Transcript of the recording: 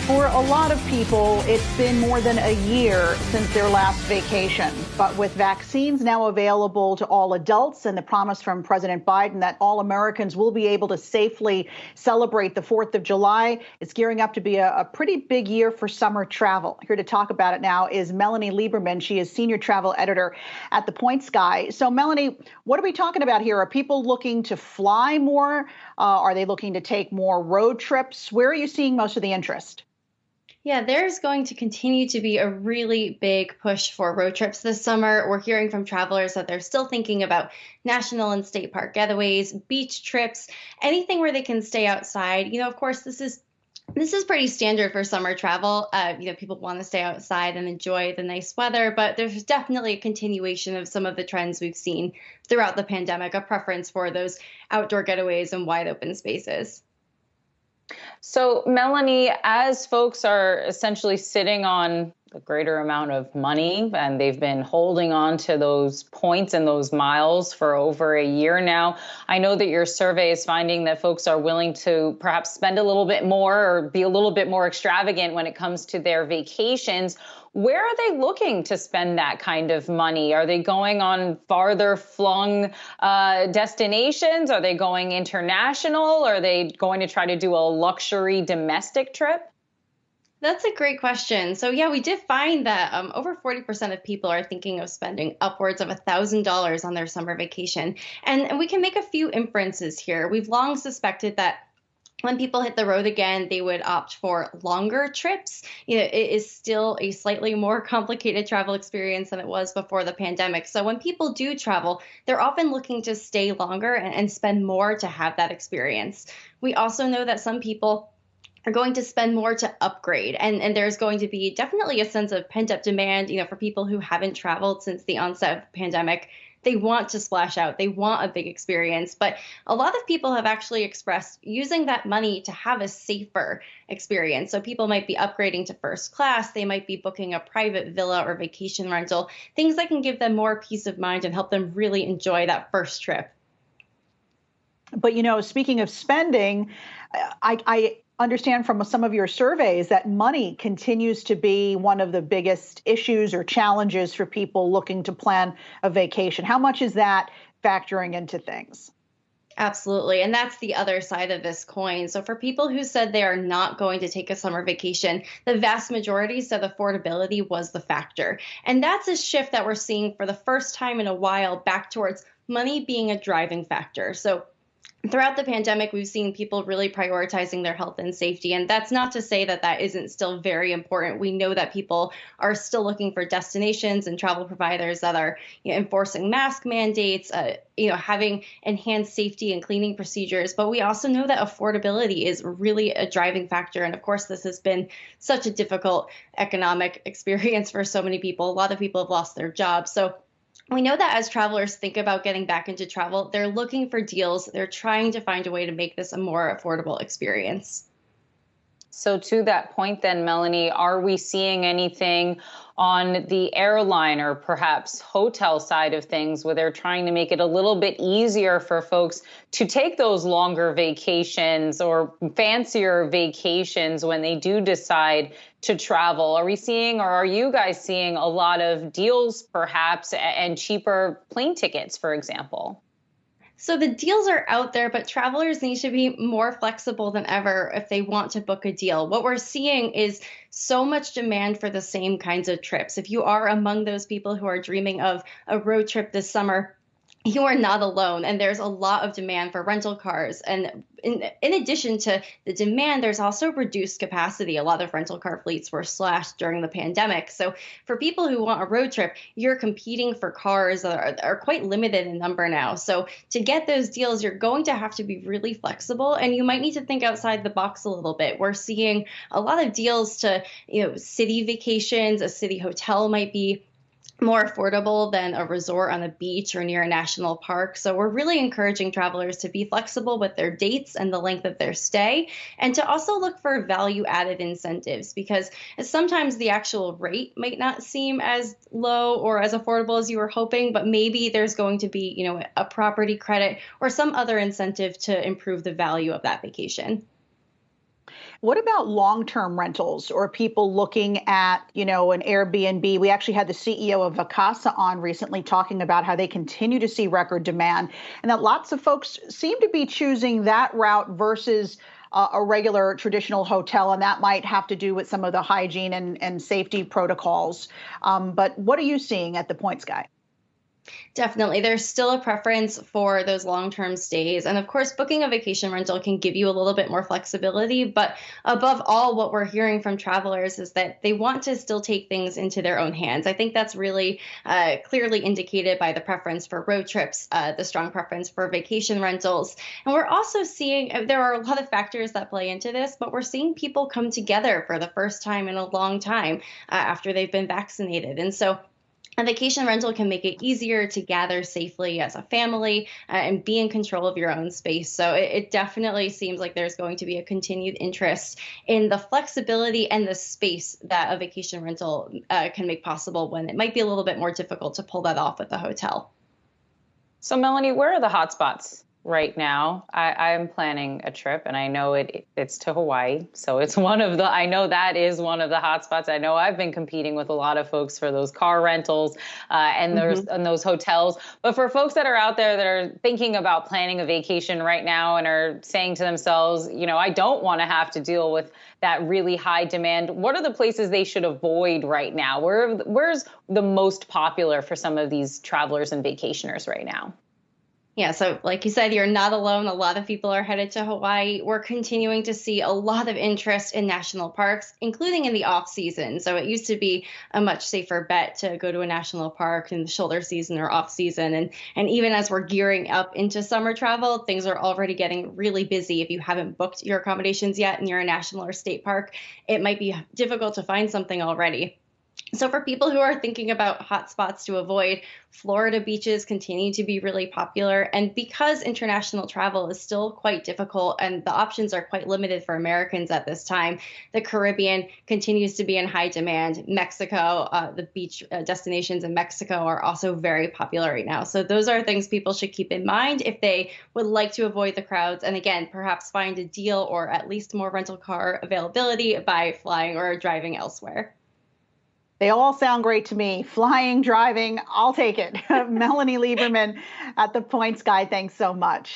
For a lot of people, it's been more than a year since their last vacation. But with vaccines now available to all adults and the promise from President Biden that all Americans will be able to safely celebrate the 4th of July, it's gearing up to be a pretty big year for summer travel. Here to talk about it now is Melanie Lieberman. She is senior travel editor at The Point Sky. So, Melanie, what are we talking about here? Are people looking to fly more? Are they looking to take more road trips? Where are you seeing most of the interest? Yeah, there's going to continue to be a really big push for road trips this summer. We're hearing from travelers that they're still thinking about national and state park getaways, beach trips, anything where they can stay outside. Of course, this is pretty standard for summer travel. People want to stay outside and enjoy the nice weather, but there's definitely a continuation of some of the trends we've seen throughout the pandemic, a preference for those outdoor getaways and wide open spaces. So, Melanie, as folks are essentially sitting on a greater amount of money and they've been holding on to those points and those miles for over a year now, I know that your survey is finding that folks are willing to perhaps spend a little bit more or be a little bit more extravagant when it comes to their vacations. Where are they looking to spend that kind of money? Are they going on farther flung destinations? Are they going international? Are they going to try to do a luxury domestic trip? That's a great question. So yeah, we did find that over 40% of people are thinking of spending upwards of $1,000 on their summer vacation. And we can make a few inferences here. We've long suspected that when people hit the road again, they would opt for longer trips. It is still a slightly more complicated travel experience than it was before the pandemic. So when people do travel, they're often looking to stay longer and spend more to have that experience. We also know that some people are going to spend more to upgrade. And there's going to be definitely a sense of pent-up demand, for people who haven't traveled since the onset of the pandemic. They want to splash out. They want a big experience. But a lot of people have actually expressed using that money to have a safer experience. So people might be upgrading to first class. They might be booking a private villa or vacation rental, things that can give them more peace of mind and help them really enjoy that first trip. But, speaking of spending, I understand from some of your surveys that money continues to be one of the biggest issues or challenges for people looking to plan a vacation. How much is that factoring into things? Absolutely. And that's the other side of this coin. So for people who said they are not going to take a summer vacation, the vast majority said affordability was the factor. And that's a shift that we're seeing for the first time in a while back towards money being a driving factor. So throughout the pandemic, we've seen people really prioritizing their health and safety. And that's not to say that that isn't still very important. We know that people are still looking for destinations and travel providers that are enforcing mask mandates, having enhanced safety and cleaning procedures. But we also know that affordability is really a driving factor. And of course, this has been such a difficult economic experience for so many people. A lot of people have lost their jobs. So we know that as travelers think about getting back into travel, they're looking for deals. They're trying to find a way to make this a more affordable experience. So to that point then, Melanie, are we seeing anything on the airline or perhaps hotel side of things where they're trying to make it a little bit easier for folks to take those longer vacations or fancier vacations when they do decide to travel? Are we seeing, or are you guys seeing a lot of deals perhaps and cheaper plane tickets, for example? So the deals are out there, but travelers need to be more flexible than ever if they want to book a deal. What we're seeing is so much demand for the same kinds of trips. If you are among those people who are dreaming of a road trip this summer, you are not alone. And there's a lot of demand for rental cars. And in addition to the demand, there's also reduced capacity. A lot of rental car fleets were slashed during the pandemic. So for people who want a road trip, you're competing for cars that are quite limited in number now. So to get those deals, you're going to have to be really flexible, and you might need to think outside the box a little bit. We're seeing a lot of deals to, city vacations. A city hotel might be more affordable than a resort on a beach or near a national park. So we're really encouraging travelers to be flexible with their dates and the length of their stay, and to also look for value-added incentives, because sometimes the actual rate might not seem as low or as affordable as you were hoping, but maybe there's going to be, a property credit or some other incentive to improve the value of that vacation. What about long-term rentals or people looking at, an Airbnb? We actually had the CEO of Vacasa on recently talking about how they continue to see record demand and that lots of folks seem to be choosing that route versus a regular traditional hotel, and that might have to do with some of the hygiene and safety protocols. But what are you seeing at the Points Guy? Definitely. There's still a preference for those long-term stays. And of course, booking a vacation rental can give you a little bit more flexibility. But above all, what we're hearing from travelers is that they want to still take things into their own hands. I think that's really clearly indicated by the preference for road trips, the strong preference for vacation rentals. And we're also seeing there are a lot of factors that play into this, but we're seeing people come together for the first time in a long time after they've been vaccinated. And so a vacation rental can make it easier to gather safely as a family and be in control of your own space. So it definitely seems like there's going to be a continued interest in the flexibility and the space that a vacation rental can make possible when it might be a little bit more difficult to pull that off with a hotel. So, Melanie, where are the hotspots right now? I'm planning a trip, and I know it's to Hawaii. So I know that is one of the hotspots. I know I've been competing with a lot of folks for those car rentals and those hotels. But for folks that are out there that are thinking about planning a vacation right now and are saying to themselves, I don't want to have to deal with that really high demand, what are the places they should avoid right now? Where's the most popular for some of these travelers and vacationers right now? Yeah, so like you said, you're not alone. A lot of people are headed to Hawaii. We're continuing to see a lot of interest in national parks, including in the off season. So it used to be a much safer bet to go to a national park in the shoulder season or off season. And even as we're gearing up into summer travel, things are already getting really busy. If you haven't booked your accommodations yet and you're a national or state park, it might be difficult to find something already. So for people who are thinking about hotspots to avoid, Florida beaches continue to be really popular. And because international travel is still quite difficult and the options are quite limited for Americans at this time, the Caribbean continues to be in high demand. Mexico, the beach destinations in Mexico are also very popular right now. So those are things people should keep in mind if they would like to avoid the crowds. And again, perhaps find a deal or at least more rental car availability by flying or driving elsewhere. They all sound great to me. Flying, driving, I'll take it. Melanie Lieberman at the Points Guy, thanks so much.